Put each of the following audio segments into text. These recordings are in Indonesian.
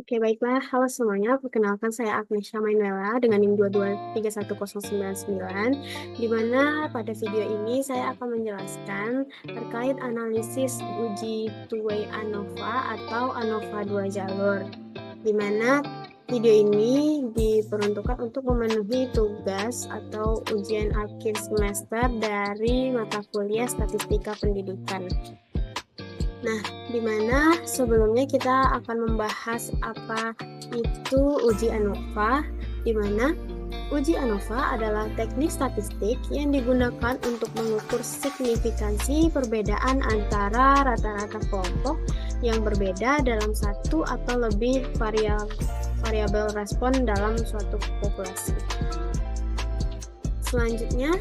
Oke, baiklah. Halo semuanya, perkenalkan saya Agnesha Manuela dengan NIM 2231099, di mana pada video ini saya akan menjelaskan terkait analisis uji two-way ANOVA atau ANOVA 2 jalur, di mana video ini diperuntukkan untuk memenuhi tugas atau ujian akhir semester dari mata kuliah Statistika Pendidikan. Nah, di mana sebelumnya kita akan membahas apa itu uji ANOVA, di mana uji ANOVA adalah teknik statistik yang digunakan untuk mengukur signifikansi perbedaan antara rata-rata kelompok yang berbeda dalam satu atau lebih variabel respon dalam suatu populasi. Selanjutnya,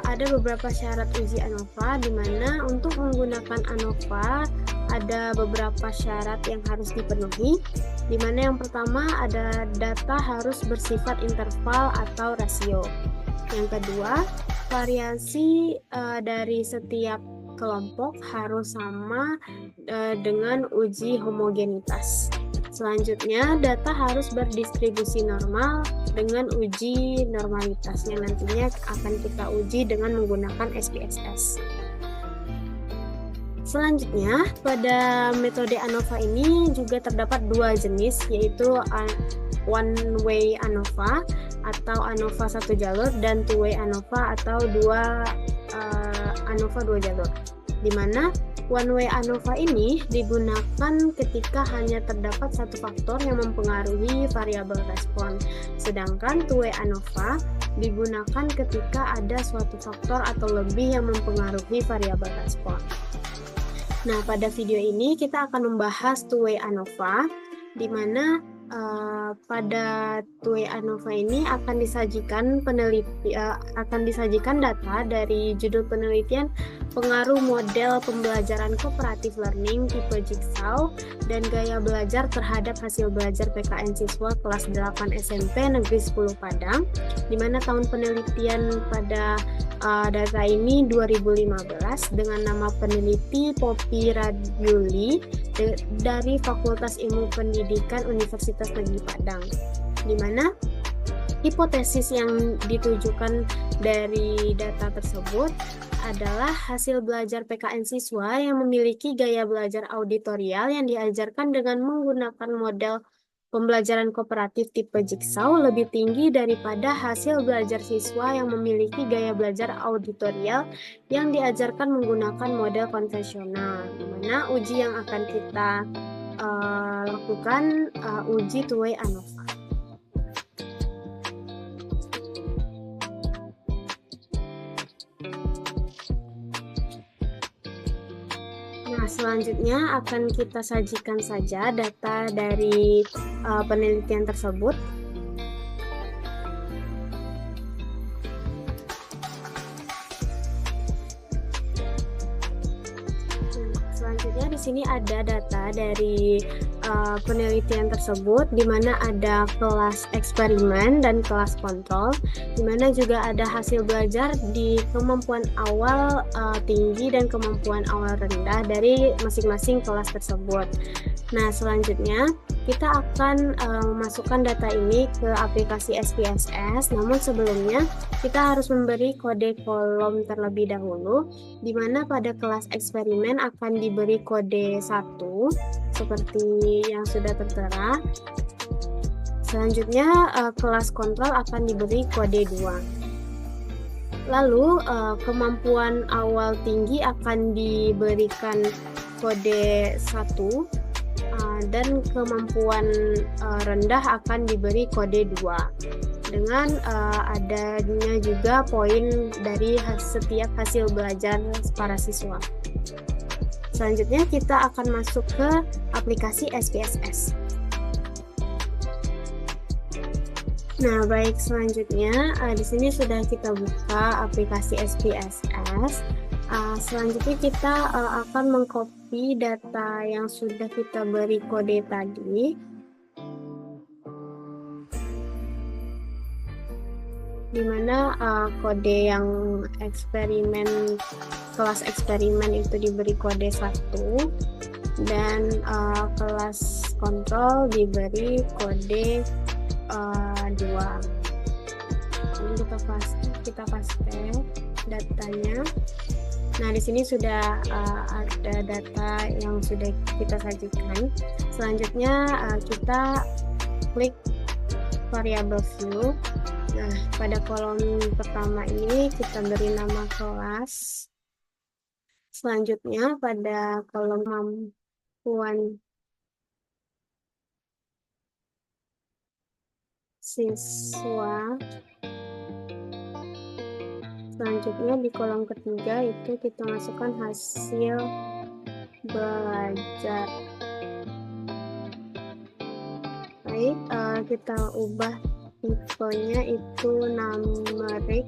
ada beberapa syarat uji ANOVA, di mana untuk menggunakan ANOVA ada beberapa syarat yang harus dipenuhi, di mana yang pertama ada data harus bersifat interval atau rasio. Yang kedua, variasi dari setiap kelompok harus sama dengan uji homogenitas. Selanjutnya, data harus berdistribusi normal dengan uji normalitas yang nantinya akan kita uji dengan menggunakan SPSS. Selanjutnya, pada metode ANOVA ini juga terdapat dua jenis, yaitu one-way ANOVA atau ANOVA satu jalur dan two-way ANOVA atau ANOVA dua jalur, di mana one-way ANOVA ini digunakan ketika hanya terdapat satu faktor yang mempengaruhi variabel respon, sedangkan two-way ANOVA digunakan ketika ada suatu faktor atau lebih yang mempengaruhi variabel respon. Nah, pada video ini kita akan membahas two-way ANOVA, di mana pada two-way ANOVA ini akan disajikan data dari judul penelitian pengaruh model pembelajaran kooperatif learning tipe Jigsaw dan gaya belajar terhadap hasil belajar PKN siswa kelas 8 SMP Negeri 10 Padang, di mana tahun penelitian pada data ini 2015 dengan nama peneliti Poppy Radiuli dari Fakultas Ilmu Pendidikan Universitas Negeri Padang, di mana hipotesis yang ditujukan dari data tersebut adalah hasil belajar PKN siswa yang memiliki gaya belajar auditorial yang diajarkan dengan menggunakan model pembelajaran kooperatif tipe Jigsaw lebih tinggi daripada hasil belajar siswa yang memiliki gaya belajar auditorial yang diajarkan menggunakan model konvensional, di mana uji yang akan kita lakukan uji two-way ANOVA. Nah, selanjutnya akan kita sajikan saja data dari penelitian tersebut. Selanjutnya di sini ada data dari penelitian tersebut, di mana ada kelas eksperimen dan kelas kontrol, di mana juga ada hasil belajar di kemampuan awal tinggi dan kemampuan awal rendah dari masing-masing kelas tersebut. Nah, selanjutnya kita akan memasukkan data ini ke aplikasi SPSS, namun sebelumnya kita harus memberi kode kolom terlebih dahulu, di mana pada kelas eksperimen akan diberi kode 1 seperti yang sudah tertera. Selanjutnya kelas kontrol akan diberi kode 2. Lalu kemampuan awal tinggi akan diberikan kode 1 dan kemampuan rendah akan diberi kode 2 dengan adanya juga poin dari setiap hasil belajar para siswa. Selanjutnya kita akan masuk ke aplikasi SPSS. Nah, baik, selanjutnya di sini sudah kita buka aplikasi SPSS. Selanjutnya kita akan mengcopy data yang sudah kita beri kode tadi, di mana kode yang kelas eksperimen itu diberi kode 1, dan kelas kontrol diberi kode 2. Ini kita paste datanya. Nah, di sini sudah ada data yang sudah kita sajikan. Selanjutnya kita klik variable view. Nah, pada kolom pertama ini kita beri nama kelas. Selanjutnya pada kolom kemampuan siswa. Selanjutnya di kolom ketiga itu kita masukkan hasil belajar. Baik, kita ubah tipenya itu numerik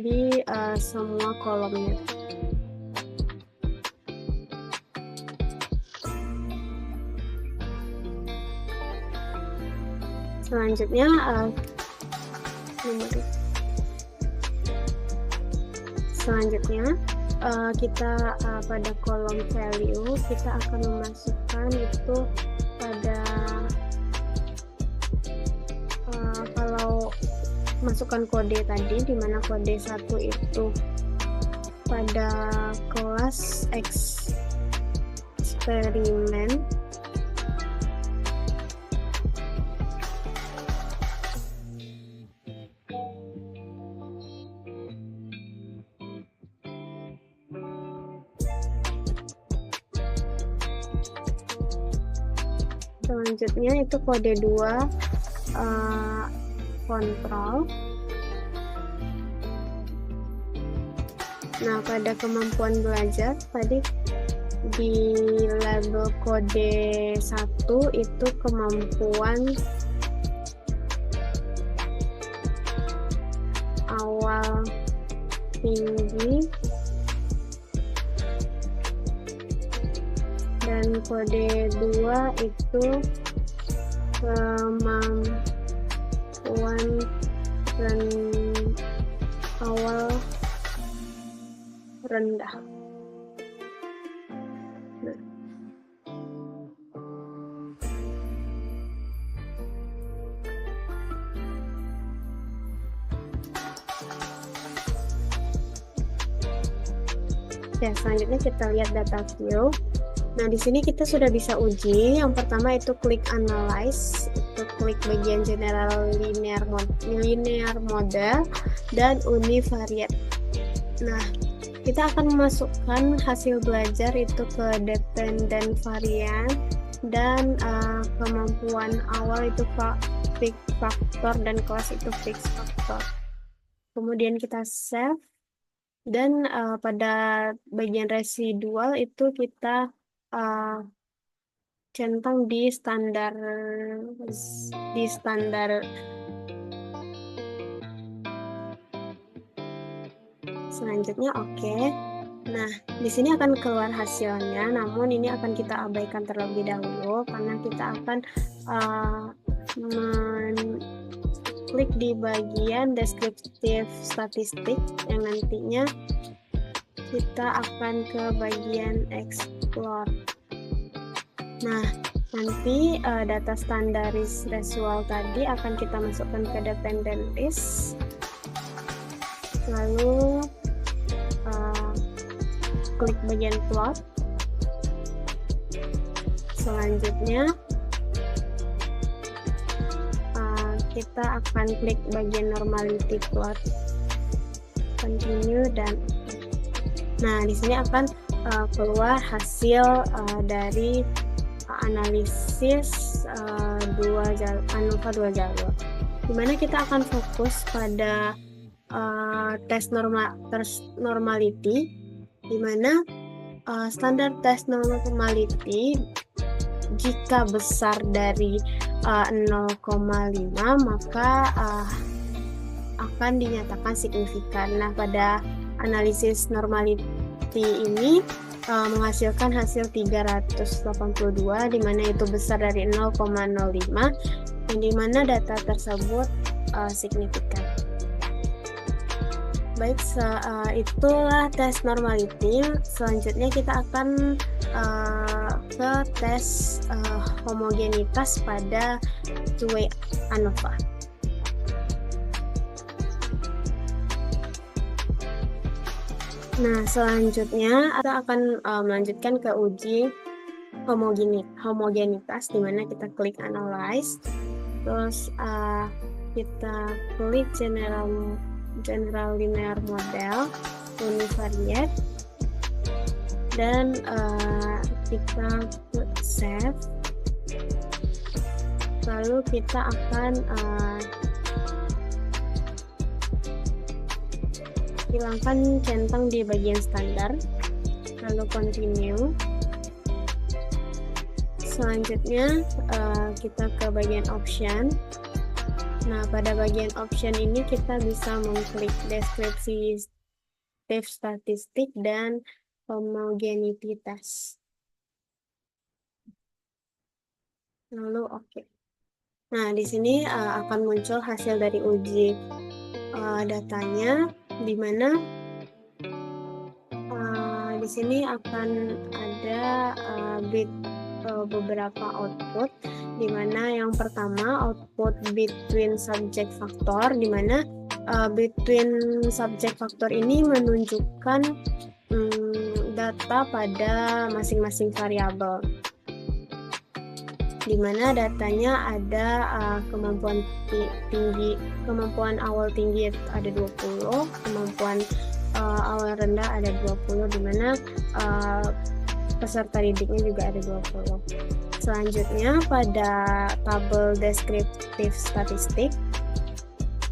di semua kolomnya. Selanjutnya kita pada kolom value kita akan memasukkan itu pada kalau masukkan kode tadi, di mana kode 1 itu pada kelas eksperimen. Selanjutnya itu kode 2 kontrol. Nah, pada kemampuan belajar tadi di label kode 1 itu kemampuan awal tinggi, dan kode 2 itu kemampuan awal rendah. Ya, selanjutnya kita lihat data view. Nah, di sini kita sudah bisa uji. Yang pertama itu klik analyze, itu klik bagian general linear model dan univariate. Nah, kita akan memasukkan hasil belajar itu ke dependent varian, dan kemampuan awal itu fixed factor dan kelas itu fixed factor. Kemudian kita save, dan pada bagian residual itu kita centang di standar selanjutnya. Oke. Nah, di sini akan keluar hasilnya, namun ini akan kita abaikan terlebih dahulu karena kita akan klik di bagian deskriptif statistik yang nantinya kita akan ke bagian explore. Nah, nanti data standaris residual tadi akan kita masukkan ke dependent list, lalu klik bagian plot. Selanjutnya kita akan klik bagian normality plot, continue, dan nah, di sini akan keluar hasil dari analisis ANOVA 2 jalur, dimana kita akan fokus pada tes normality, dimana standar tes normality jika besar dari 0,5 maka akan dinyatakan signifikan. Nah, pada analisis normality ini menghasilkan hasil 382, di mana itu besar dari 0,05, dan di mana data tersebut signifikan. Baik, itulah tes normality. Selanjutnya kita akan ke tes homogenitas pada two-way ANOVA. Nah, selanjutnya kita akan melanjutkan ke uji homogenitas, di mana kita klik analyze, terus kita klik general linear model univariate, dan kita klik save. Lalu kita akan hilangkan centang di bagian standar, lalu continue. Selanjutnya kita ke bagian option. Nah, pada bagian option ini kita bisa mengklik deskripsi div statistik dan homogeneity test. Lalu oke. Nah, di sini akan muncul hasil dari uji datanya, di mana di sini akan ada beberapa output, di mana yang pertama output between subject factor, di mana between subject factor ini menunjukkan data pada masing-masing variabel, di mana datanya ada kemampuan awal tinggi ada 20, kemampuan awal rendah ada 20, di mana peserta didiknya juga ada 20. Selanjutnya pada tabel deskriptif statistik,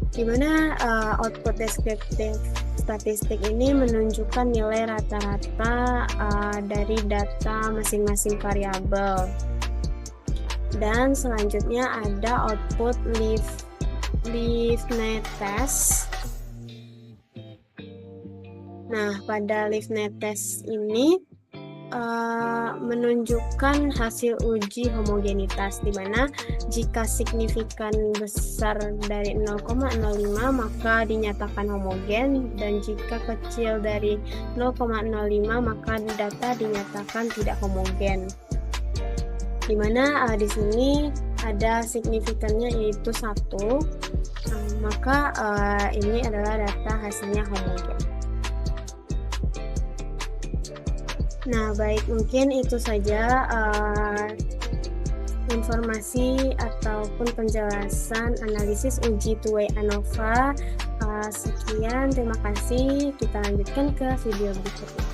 di mana output deskriptif statistik ini menunjukkan nilai rata-rata dari data masing-masing variabel. Dan selanjutnya ada output LiveNet test. Nah, pada LiveNet test ini menunjukkan hasil uji homogenitas, di mana jika signifikan besar dari 0,05 maka dinyatakan homogen, dan jika kecil dari 0,05 maka data dinyatakan tidak homogen. Di mana di sini ada signifikannya yaitu 1, maka ini adalah data hasilnya homogen. Nah, baik, mungkin itu saja informasi ataupun penjelasan analisis uji two-way ANOVA. Sekian, terima kasih. Kita lanjutkan ke video berikutnya.